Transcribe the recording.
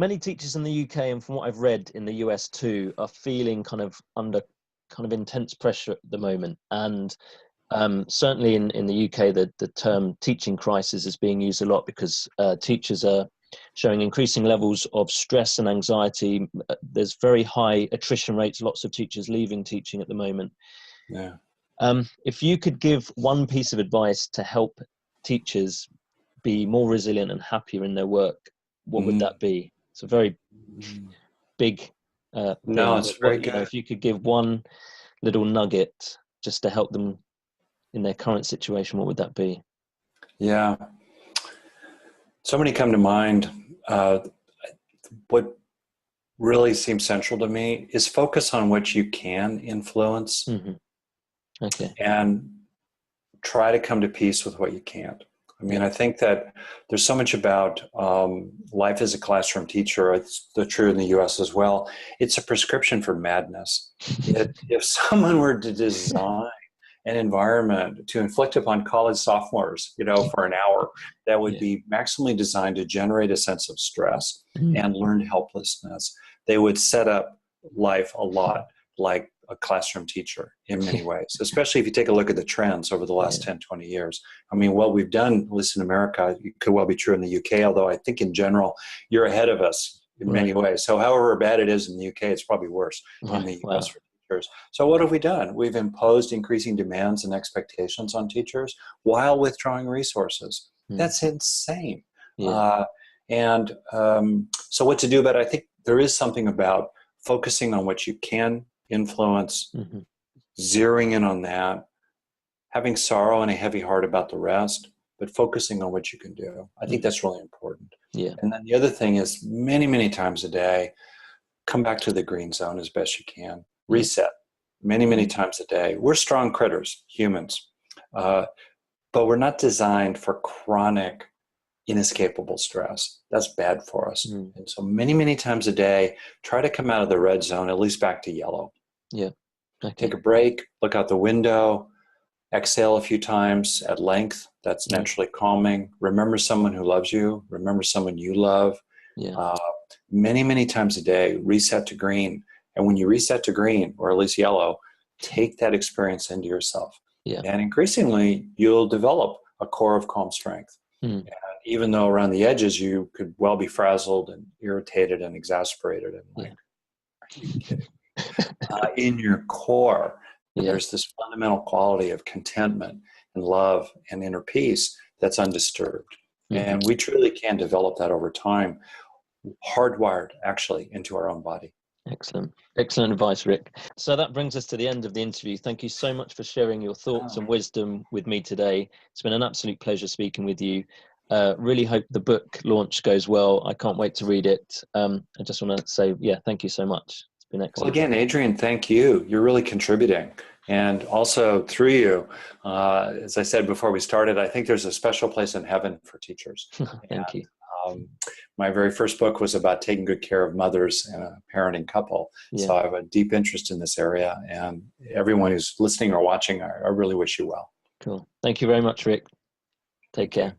many teachers in the UK, and from what I've read in the US too, are feeling under intense pressure at the moment. And certainly in the UK, the term teaching crisis is being used a lot because teachers are showing increasing levels of stress and anxiety. There's very high attrition rates, lots of teachers leaving teaching at the moment. Yeah. If you could give one piece of advice to help teachers be more resilient and happier in their work, what would that be? It's a very big No, thing. it's very good. If you could give one little nugget just to help them in their current situation, what would that be? Yeah. So many come to mind. What really seems central to me is focus on what you can influence. Mm-hmm. Okay. And try to come to peace with what you can't. I mean, I think that there's so much about life as a classroom teacher. It's true in the US as well. It's a prescription for madness. If someone were to design an environment to inflict upon college sophomores, for an hour, that would be maximally designed to generate a sense of stress and learned helplessness, they would set up life a lot like a classroom teacher in many ways, especially if you take a look at the trends over the last 10, 20 years. I mean, what we've done, at least in America, it could well be true in the UK, although I think in general, you're ahead of us in many ways. So however bad it is in the UK, it's probably worse in the US for teachers. So what have we done? We've imposed increasing demands and expectations on teachers while withdrawing resources. That's insane. So what to do about it? I think there is something about focusing on what you can influence, zeroing in on that, having sorrow and a heavy heart about the rest, but focusing on what you can do. I think that's really important. Yeah. And then the other thing is many, many times a day, come back to the green zone as best you can. Reset many, many times a day. We're strong critters, humans, but we're not designed for chronic, inescapable stress. That's bad for us. And so many, many times a day, try to come out of the red zone, at least back to yellow. Yeah. Okay. Take a break, look out the window, exhale a few times at length. That's naturally calming. Remember someone who loves you. Remember someone you love. Many, many times a day, reset to green. And when you reset to green, or at least yellow, take that experience into yourself. And increasingly, you'll develop a core of calm strength. And even though around the edges, you could well be frazzled and irritated and exasperated and are you kidding? In your core, there's this fundamental quality of contentment and love and inner peace that's undisturbed. And we truly can develop that over time, hardwired actually into our own body. Excellent. Excellent advice, Rick. So that brings us to the end of the interview. Thank you so much for sharing your thoughts and wisdom with me today. It's been an absolute pleasure speaking with you. Really hope the book launch goes well. I can't wait to read it. I just want to say, thank you so much. It's been excellent. Well, again, Adrian, thank you. You're really contributing. And also through you, as I said before we started, I think there's a special place in heaven for teachers. Thank you. My very first book was about taking good care of mothers and a parenting couple. So I have a deep interest in this area. And everyone who's listening or watching, I really wish you well. Cool. Thank you very much, Rick. Take care.